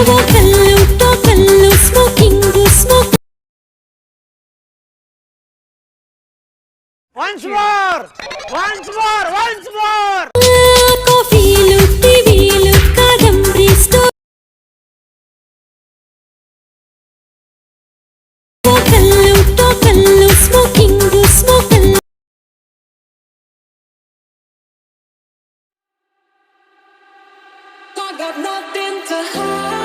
Khallu, to khallu, smoking, smoke. Once more! Once more! Once more! Coffee, TV, kadambari store. Khallu, to khallu, smoking, smoke. I got nothing to hide.